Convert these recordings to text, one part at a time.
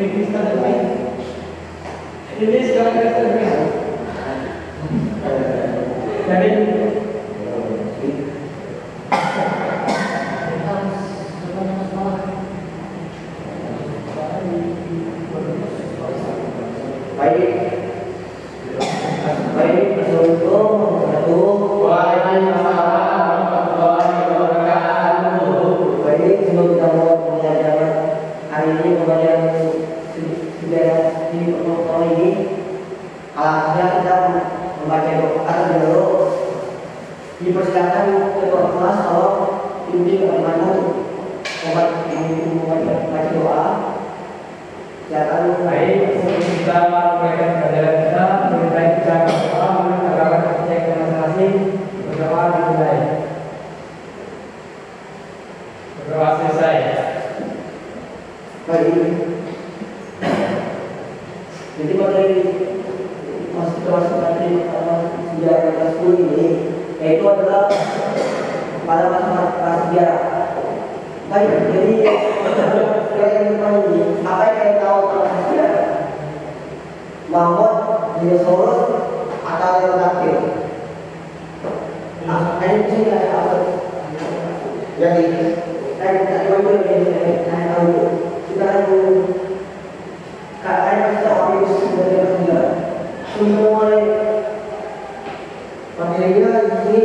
Ini sekarang dari baik, assalamualaikum warahmatullahi wabarakatuh. Baik, sebelum kita mulai pembelajaran hari ini, pembelajaran sejarah di pertemuan ini, alhamdulillah kita membaca doa dulu. Dipersilakan ketua kelas kalau pimpin bagaimana membaca doa. Silakan. Baik, sebelum kita mulai pembelajaran kita, lebih baik kita berdoa mengarahkan cek masing-masing. Berdoa dimulai. Berdoa selesai. Baik. Jadi materi masuk materi sejarah kelas 10 ini, yaitu adalah pada masa sejarah. Baik, jadi yang ini, apa yang kalian tahu tentang sejarah? Mamut, dinosaurus, atau leonardo? Nah, ini bisa saya tahu. Jadi, saya tahu kita kalian bisa ambil sebagai sejarah. Semua materinya di sini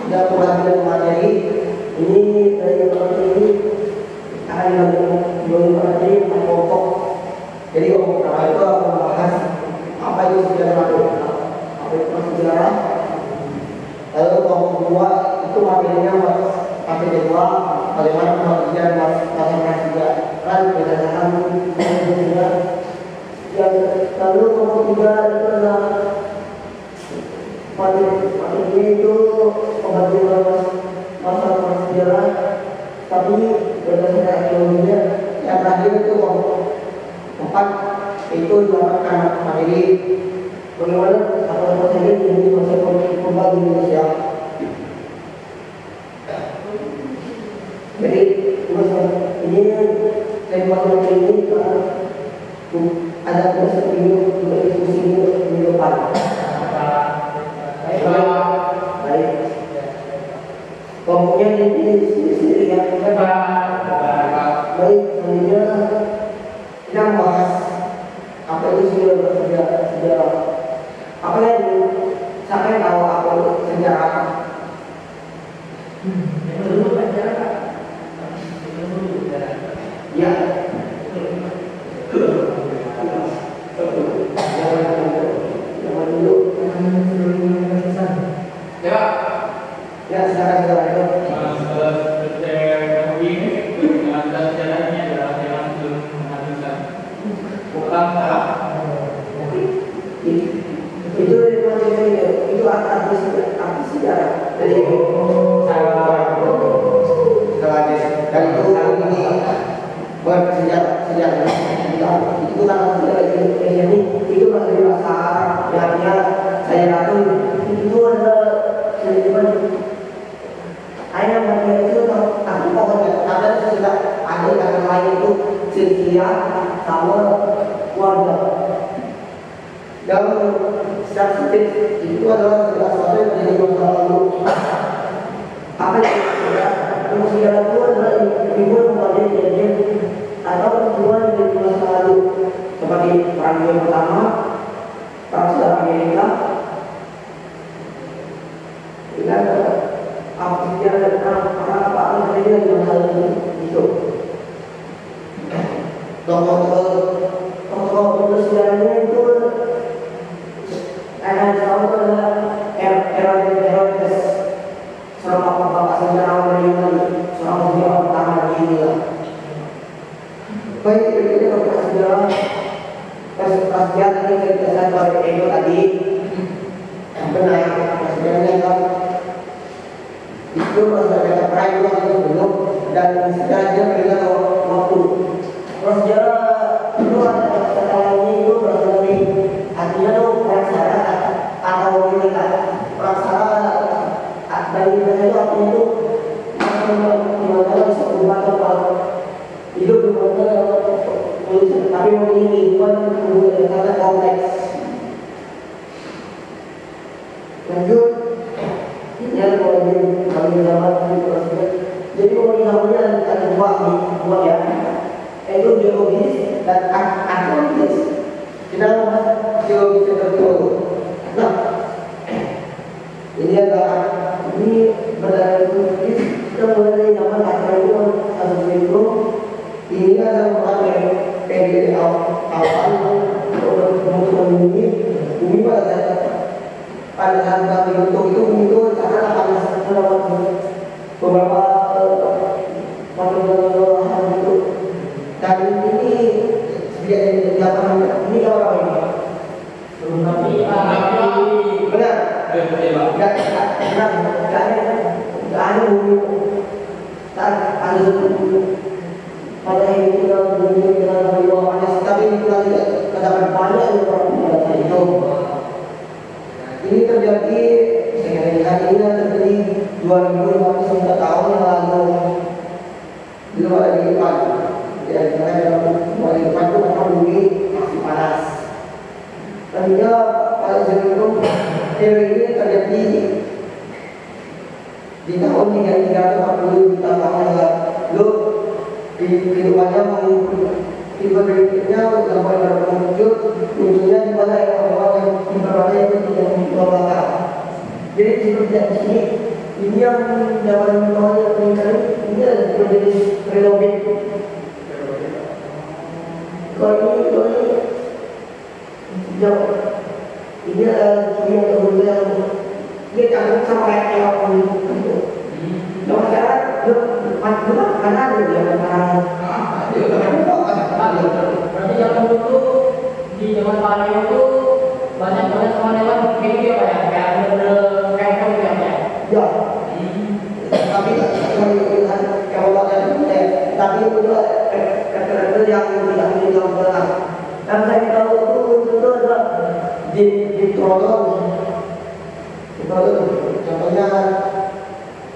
ada pembagian materi. Ini dari materi ini akan dibagi materi pokok. Jadi pokok pertama itu akan membahas apa itu sejarah itu, apa itu sejarah. Lalu pokok kedua itu materinya materi kedua, bagaimana pembagian masa sejarah berdasarkan sejarah. Yang lalu pokok tiga itu adalah materi itu pembagian masa sejarah, tapi berdasarkan arkeologinya. Yang terakhir itu keempat itu didapatkan materi bagaimana apa saja menjadi masa purba di Indonesia. Jadi masa ini dari materi ini ada proses untuk diskusi di depan. Baik. Kemudian ini sendiri yang baik, selanjutnya kita membahas apa itu sejarah. Apa yang siapa yang tahu apa itu sejarah? Ya. Jangan dulu. Ya, silakan itu. Sejarahnya adalah jalan untuk menghabiskan. Bukan itu dari materi itu arti sejarah dari dan itu ini bersejarah itu kan sejarah Indonesia itu dari bahasa Arab yang saya ratu itu adalah seniman ayah materi itu tapi pokoknya ada sudah ada kata lain itu silsilah sama keluarga. Dan secara spesifik itu adalah salah satu yang menjadi masalah lalu. Apa yang sejarah itu adalah ibu kemudian kejadian atau hubungan dengan masa lalu seperti perang dunia pertama, perang saudara Amerika. Dan apa sejarah dan perang apa yang terjadi di masa lalu itu. Tokoh sejarahnya itu ada tahu adalah Herodotus, seorang bapak sejarah dari Yunani, seorang sejarah pertama di India. Baik, ini adalah sejarah ini kita dari Edo tadi. Benar, sejarahnya kan itu ada perang itu belum dan sejarahnya beda waktu. Kalau sejarah itu ada kata-katanya itu berasal dari artinya itu praksara atau militer. Praksara dari bahasa itu artinya itu gimana bisa berubah atau hidup gimana tapi memiliki kehidupan sangat kompleks. Lanjut, ini kalau kami zaman jadi pemikirannya ada dua ya, yaitu geologis dan arkeologis. Kita membahas geologis dan arkeologis. Nah, ini adalah berdasarkan kita mulai dari zaman arkeologis atau sebelum ini adalah merupakan periode awal bumi pada saat kami bentuk itu bumi itu sangat panas beberapa lahan itu, dan ini sebagai zaman ini orang ini benar nggak ada bumi saat ada pada ini kita bumi panas, tapi kita tidak terdapat banyak orang itu. Ini terjadi hari ini terjadi 2.500 tahun yang lalu di luar dari depan. Jadi dalam luar dari depan itu memang bumi masih panas. Dan juga pada zaman itu teori ini terjadi di tahun 340 juta tahun yang lalu. Di kehidupannya tiba berikutnya sampai munculnya di mana orang-orang yang ibaratnya itu tidak berbakar. Jadi seperti di sini ini yang zaman awalnya meninggal ini adalah menjadi relobit. Kalau ini jauh ini adalah yang kedua yang dia takut sampai yang itu. Kalau sekarang macam mana dia berarti zaman dulu di zaman Paleo itu banyak hewan begitu ya Pak ya, kayak kayak kamu ya Pak ya. Tapi kalau tapi itu kata-kata yang tidak dilakukan. Dan saya tahu itu adalah di tolong. Contohnya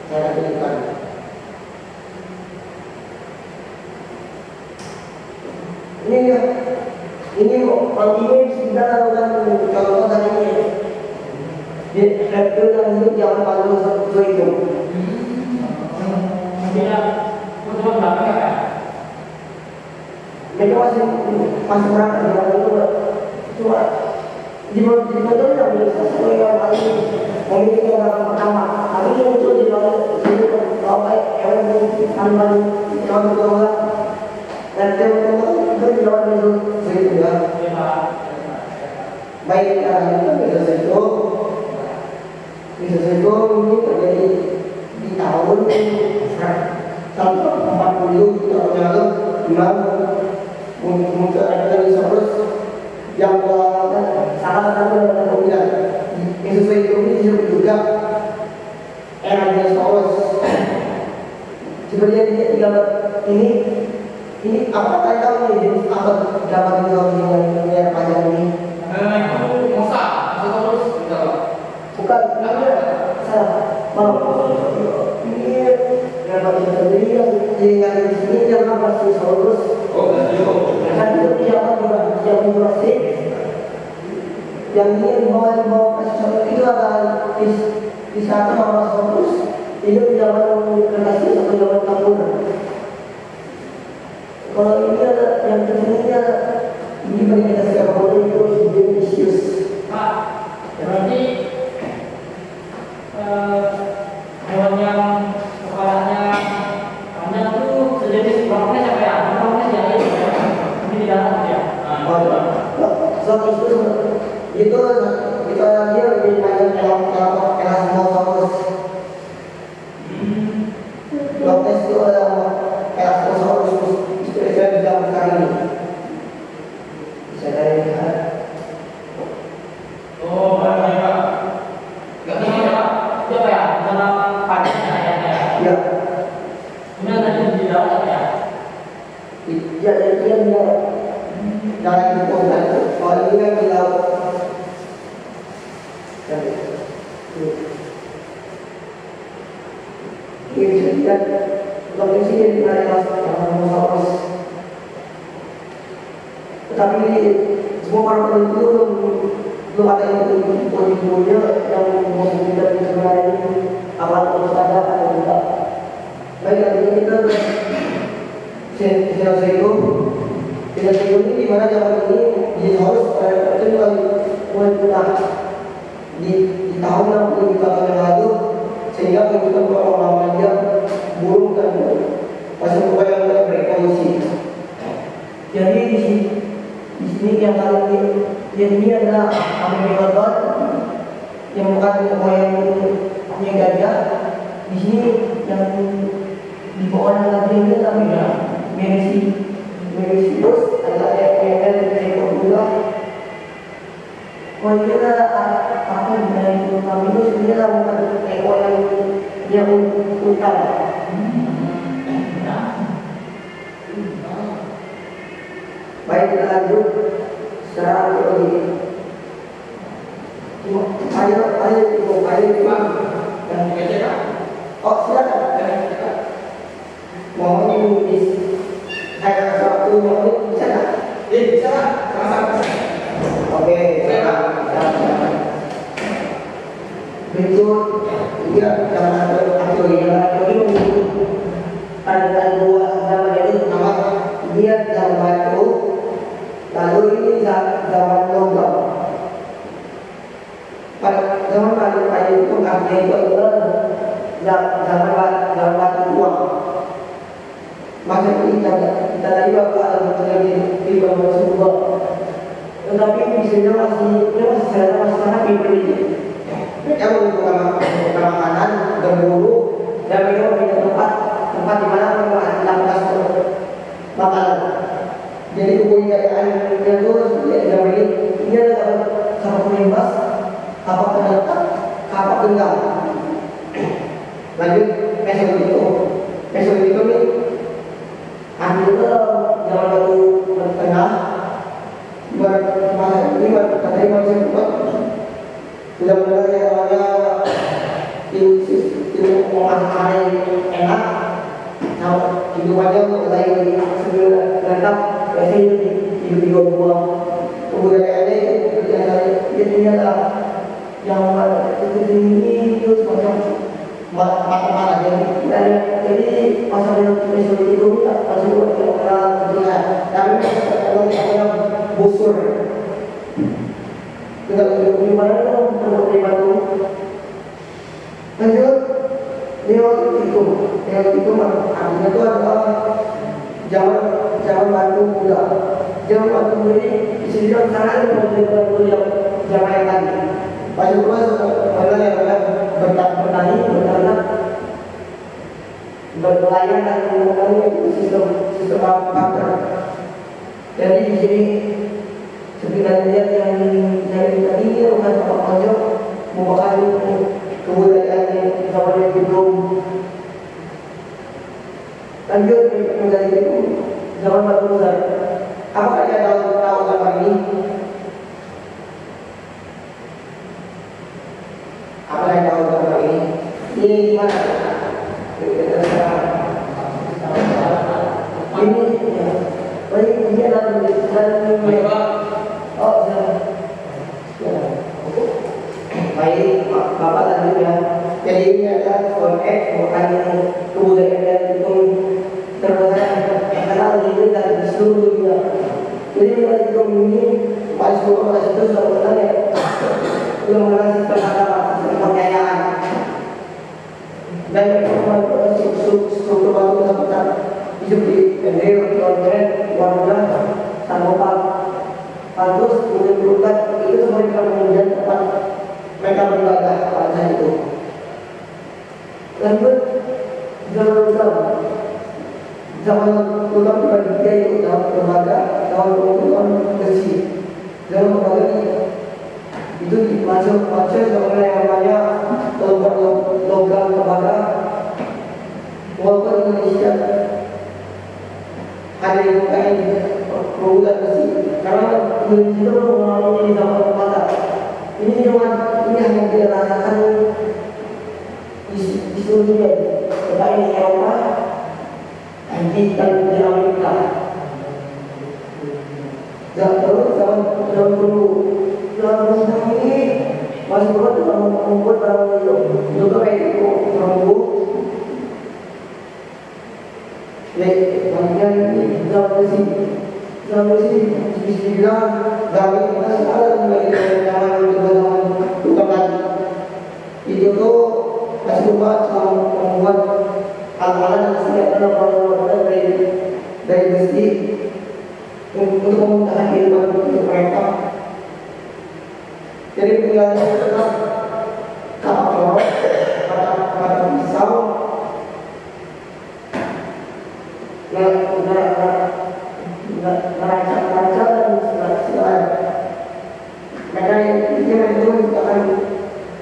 saya tunjukkan. Ini kalau ini sudah lakukan contoh tadi ini. Dia yang hidup zaman Paleo itu. Maksudnya untuk berapa ya? Mereka masih merangkak zaman itu cuma di foto yang sesuai yang paling memiliki orang pertama. Tapi ini muncul di bawah sini kalau baik yang tambah orang dan teman-teman itu di bawah itu begitu ya. Baik bisa saja ini terjadi di tahun 140 tahun yang lalu, memang muncul ada dinosaurus yang salah satu yang dominan. Sesuai itu disebut juga era dinosaurus. Sebenarnya ini apa kalian tahu ini jenis apa gambar dinosaurus yang panjang ini? Itu Musa, dinosaurus Bukan, ini salah. Ini gambar sendiri yang di sini yang apa dinosaurus? Kan itu yang Jurassic. Yang ini di bawah dinosaurus itu ada di sana dinosaurus. Itu di zaman Kretasius atau zaman Kapur. Kalau ini ada yang kedua ini bagi kita sekarang itu Dionysius. Pak, berarti hewan yang kepalanya panjang itu sejenis berapa siapa ya? Berapa sih ya? Ini di dalam ya. Soal itu dia lebih panjang kelompok Elasmosaurus. Lotes itu adalah Elasmosaurus spesial di zaman sekarang ini. Bisa dari lihat. Oh, banyak Pak. Gak ini ya Pak? Coba ya, dalam panjangnya ya. Ya. Ini ada di dalam ya. Ya, dia jangan dipotong. Kalau ini kan di laut. Ini bisa dilihat kondisi yang ada Elasmosaurus. tapi semua para peneliti itu belum ada yang punya yang membuktikan sebenarnya apa harus ada atau tidak. Baik, artinya kita selesai itu ini di mana zaman ini di harus itu mulai punah di tahun 60 tahun yang lalu, sehingga kita orang dia burung dan masih upaya berevolusi. Jadi di sini yang kali ini adalah Amerika yang bukan moyangnya gajah. Di sini yang di bawah lagi ini tapi ya Merisi terus adalah ekor gula. Kalau kita apa dari kami itu sebenarnya bukan ekor yang utama. Baik, kita lanjut secara teori. Ayo, oh silakan. Mohon saya satu mohon bisa nggak? Bisa lah, sama-sama. Oke, berikut dia teori tanda dua zaman itu nama dia zaman batu, lalu ini zaman logam. Pada zaman batu itu artinya itu adalah zaman batu tua. Maka kita tadi bapak lagi di bawah sebuah, tetapi bisa masih sangat pribadi. Yang untuk makanan berburu dan mereka punya tempat di mana mereka lakukan makanan. Jadi kepunyaan yang itu yang ini adalah sama penimbas, apa pendapat, apa tengah. Lanjut besok itu nih. Ambil jangan batu tengah bermasa ini berkata masih kuat sudah benar yang namanya ilmu pengalaman enak nah hidupannya untuk lain sebelum lengkap biasanya hidup di buah kebudayaannya itu adalah yang ini itu semacam mata-mata jadi masalah spesial itu masuk ke orang dunia tapi kalau busur kita di mana untuk batu lanjut lewat itu artinya itu adalah zaman batu muda. Zaman batu muda ini disediakan sangat untuk yang zaman yang tadi pasal adalah yang bertani berternak berpelayan dan menggunakan sistem kantor. Jadi di sini sebenarnya yang dari tadi bukan Pak Konjo merupakan kebudayaan zaman yang belum lanjut menjadi itu zaman batu besar. Apakah dia tahu zaman ini? Apa yang tahu zaman ini? Ini gimana? Ini dia dalam baik Bapak lanjut ya. Jadi ini adalah konteks bukan kebudayaan itu terkenal di seluruh dunia. Jadi kita ini masuk ke situ sebenarnya yang mengenai perkayaan dan struktur bangun seperti hidup di NDR, warga, tanggupan, harus menentukan itu mereka menjadi tempat mereka beribadah pada saat itu. Lanjut zaman ulang dibagi dia itu dalam lembaga, dalam kebutuhan besi, dalam lembaga itu masuk sebagai yang namanya logam lembaga. Walaupun Indonesia ada yang bukan perbulan besi, karena Indonesia itu mengalami zaman lembaga. Ini hanya dirasakan di seluruh dunia, baik di Eropa, dan di Amerika. terus zaman dulu ini masih buat membuat barang juga kayak itu perlu ya bagian ini zaman sih bisa dibilang dari kita sekarang dari zaman zaman itu tuh masih buat membuat hal-hal yang tidak pernah dari besi untuk memudahkan kehidupan untuk mereka. Jadi tinggalnya tetap kapal, kata pisau, neraca dan segala. Mereka yang itu akan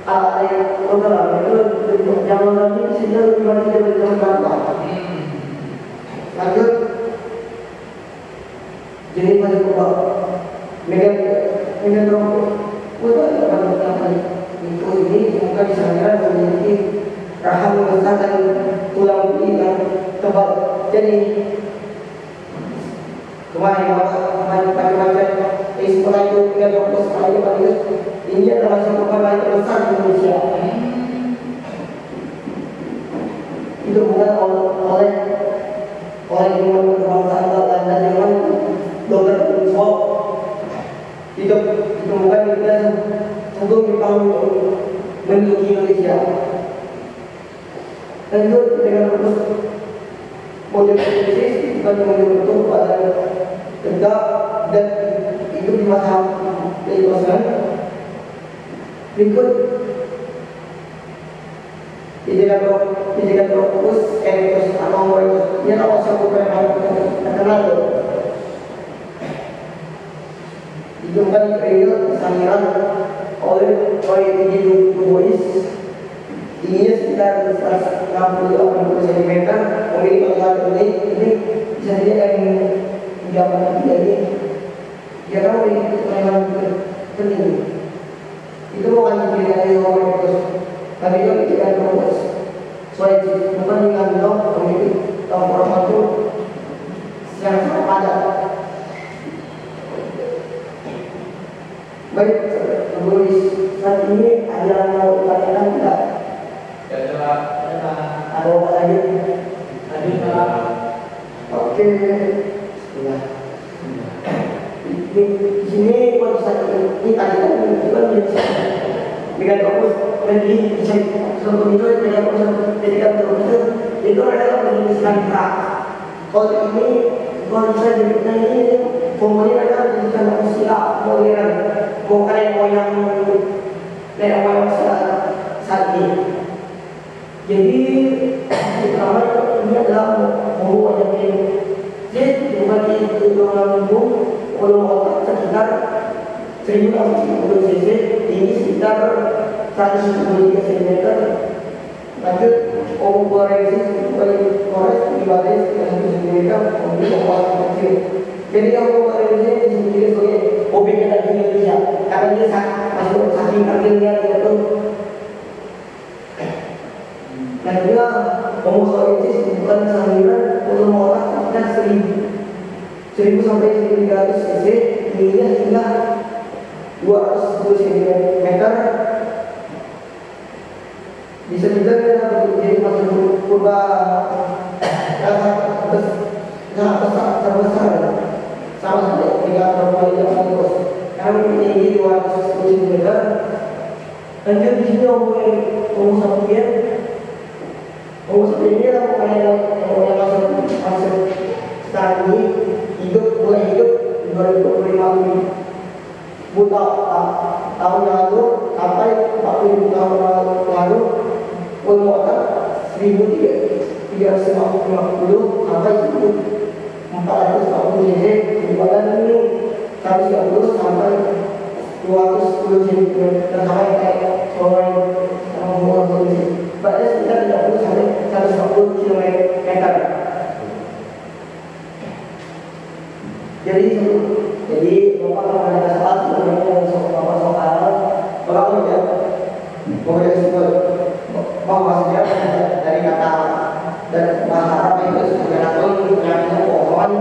ada yang program itu zaman ini sudah lebih banyak dari zaman bangsa. Lanjut, jadi masih berubah. Medan rokok, udah apa itu ini semoga disangka memiliki rahang besar dan tulang putih yang tebal. Jadi kemarin macam-macam di sekolah itu medan rokok sekolah itu ini adalah satu perkara terbesar di Indonesia. Itu bukan oleh lingkungan kebangsaan dan dengan dokter Unsop itu bukan kita untuk dipanggil untuk menduduki Indonesia dan itu dengan terus model krisis bukan model betul pada tegak dan itu di masa legislasi berikut dijadikan fokus terus atau yang awal sampai terkenal itu kan real sangiran oleh Bois tingginya sekitar 160-80 cm memiliki kekuatan ini bisa dilihat yang gambar jadi dia kan memiliki kekuatan penting itu bukan dipilih dari orang itu tapi itu tidak fokus soalnya bukan dengan dong memiliki tongkrong itu yang sangat padat. Baik, menulis saat ini ada yang mau tanyakan tidak? Ada apa lagi? Ada. Oke. Di sini kalau saat ini tadi kan juga bisa dengan fokus lebih bisa sebelum itu dengan fokus pendidikan terus itu adalah pendidikan pra. Kalau ini kalau bisa diberikan ini kemudian adalah pendidikan usia modern. Bukan yang moyang saat ini. Jadi pertama ini adalah membuat yang jadi bukan itu orang kalau otak sekitar 1060 cc ini sekitar 173 cm. Lanjut ovoresis kores di badan sekitar 1 cm untuk otak kecil. Jadi ovoresis disebut sebagai objek yang ada di Indonesia karena dia masih saking kecilnya itu. Dan juga homosoitis bukan sangiran untuk otak sekitar 1000 sampai 1300 cc tingginya hingga 210 cm. Bisa juga jadi masuk purba yang terbesar sama saja dengan perempuan yang bagus. Kami tinggi 210 cm. Lanjut di sini homo sapien. Homo sapien ini adalah yang masuk sekarang ini mulai hidup 2025 buta tahun lalu sampai 40 tahun lalu otak 1350 sampai 1440 cc di badan ini 130 sampai 210 cm sampai kayak orang polisi pada sekitar 30 sampai 140 km. Jadi bapak kalau ada soal sebenarnya bapak soal bapak kerja boleh sebut bahwasanya dari kata dan bahasa Arab itu sebenarnya pohon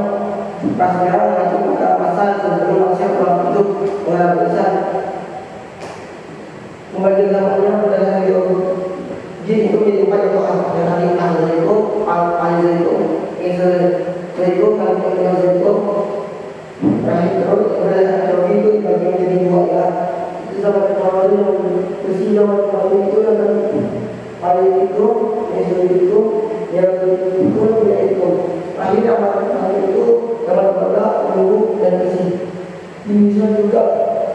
Prasejarah mengacu pada masa sebelum manusia pulang hidup mengalami besar. Pembagian zamannya berdasarkan geologi. Jin itu menjadi empat yaitu ahli Paleozoikum, Mesozoikum, dan Neozoikum. Rahim terus berdasarkan geologi itu dibagi menjadi dua ya. Itu zaman teknologi yang besi zaman teknologi itu yang Paleozoikum, Mesozoikum, Neozoikum, Paleozoikum. Akhir zaman itu zaman benda, penunggu dan besi. Bisa juga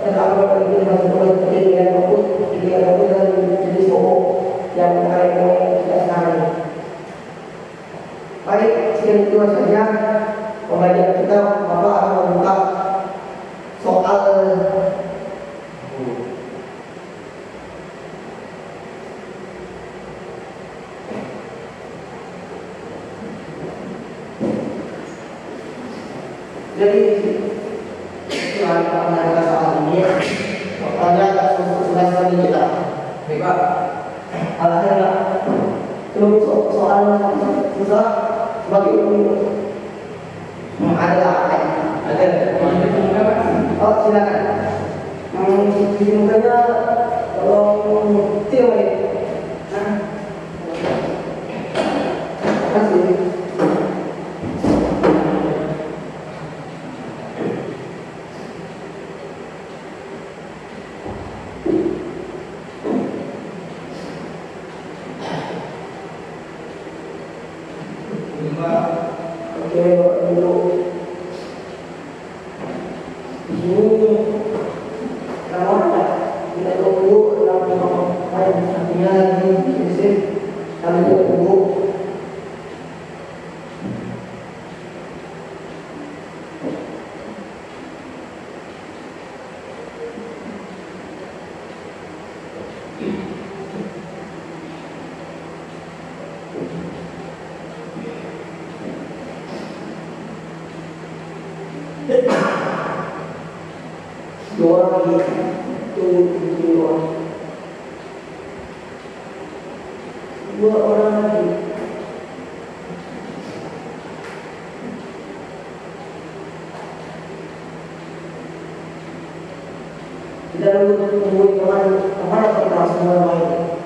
terdapat lagi masuk dengan fokus dan jenis pokok yang kami tidak sekarang. Baik, sekian itu saja pembelajaran kita. Bapak akan membuka soal jadi setelah kita mengenai soal ini, soalnya agak sudah sekali kita. Baik Pak, alhamdulillah. Belum soal susah bagi ada oh silakan. Di mukanya tolong tim ini. Kasih. Oke, dulu di sini namanya kita tunggu nama artinya di sini kami tunggu. Dua lagi dua orang lagi kita dulu tungguin teman atau kita semua main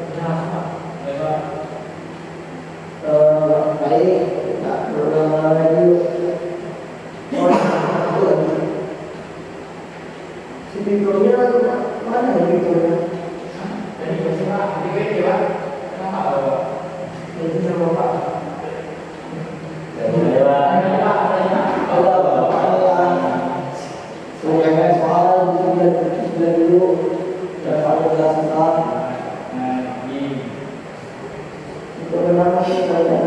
baik tak perlu lagi videonya mana ya videonya? Jadi bersama di video Pak. Itu sama Pak. Soal dulu dan pada dasar itu memang masih ada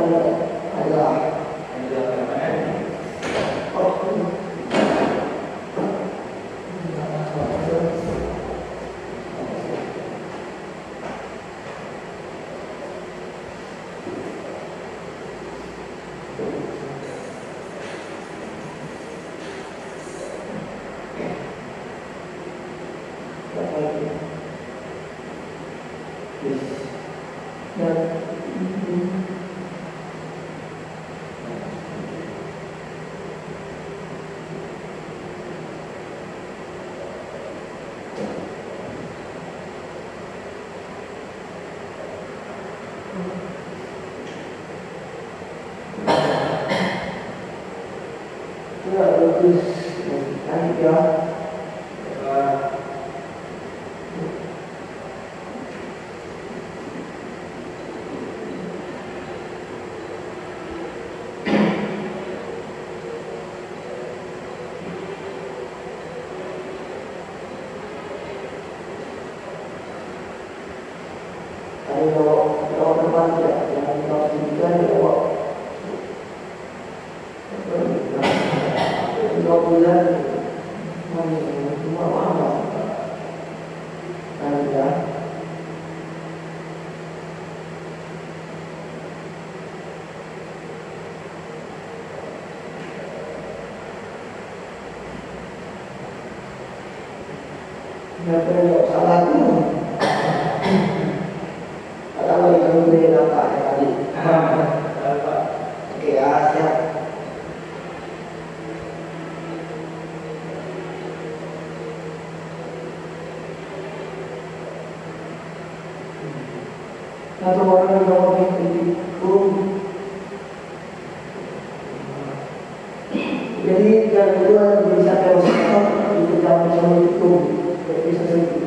bagus lanjut ya. Kalau depan tidak jangan kalau tiga ya 2 bulan cuma apa kan ya nggak salah tuh kalau yang beri apa ya tadi oke ya siap satu orang yang jawab itu. Jadi yang kedua bisa teruskan itu jawab itu bisa sendiri.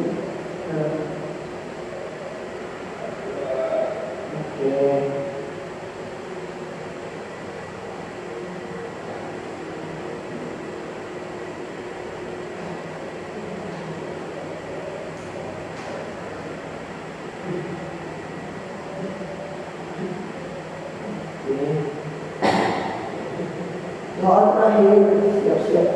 Soal terakhir siap-siap.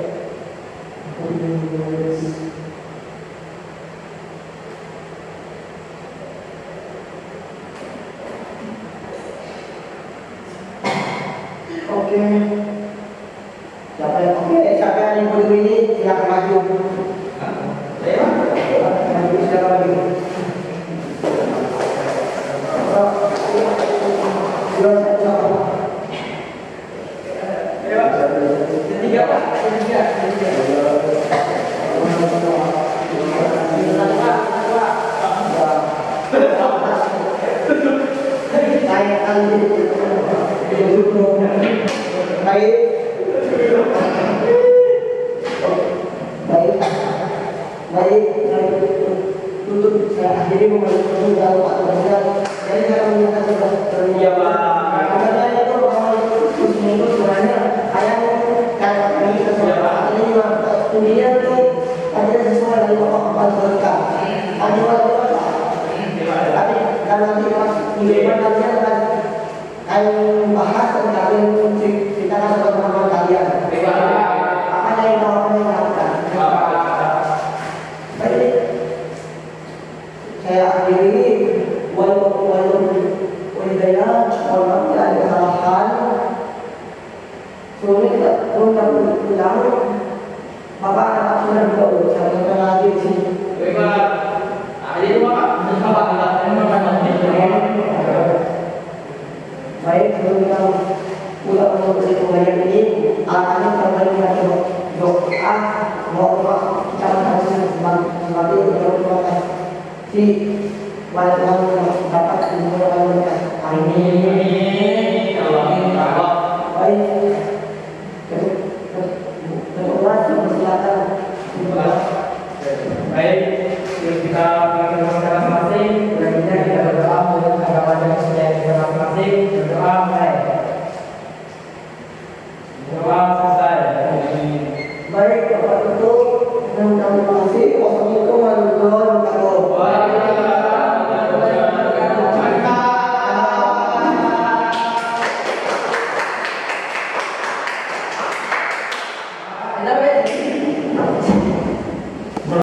Oke. Siapa yang ikut ini silakan maju. Saya maju siapa lagi? Ketiga Pak, ketiga. Saya akan baik. Tutup saya akhiri mengenai dalam Pak Presiden. Jadi saya menyatakan iya Pak. Karena itu itu sebenarnya ayam kayak ini ini juga kemudian tuh ada sesuai dari bapak berkah. Tapi kalau nanti pas di depan kalian akan bahas tentang kita akan bersama kalian. Apa yang kau lakukan? Baik. Saya akhiri walaupun hidayah walaupun tidak ada kesalahan sulit untuk pulang bapak anak sudah berdoa saya lagi di sini. Baik Pak, ada itu Pak, Bapak baik sebelum kita pulang untuk pembelajaran ini akan kembali ke doa doa kita harus sembari berdoa si walaupun dapat dimulai Amin. Allah. Baik. Ketua silakan. Baik, kita melakukan masing-masing. Selanjutnya kita berdoa untuk agama dan kesejahteraan kita masing-masing. Berdoa mulai. Doa selesai. Baik, Bapak tutup. Terima kasih. Wassalamualaikum warahmatullahi wabarakatuh. Ada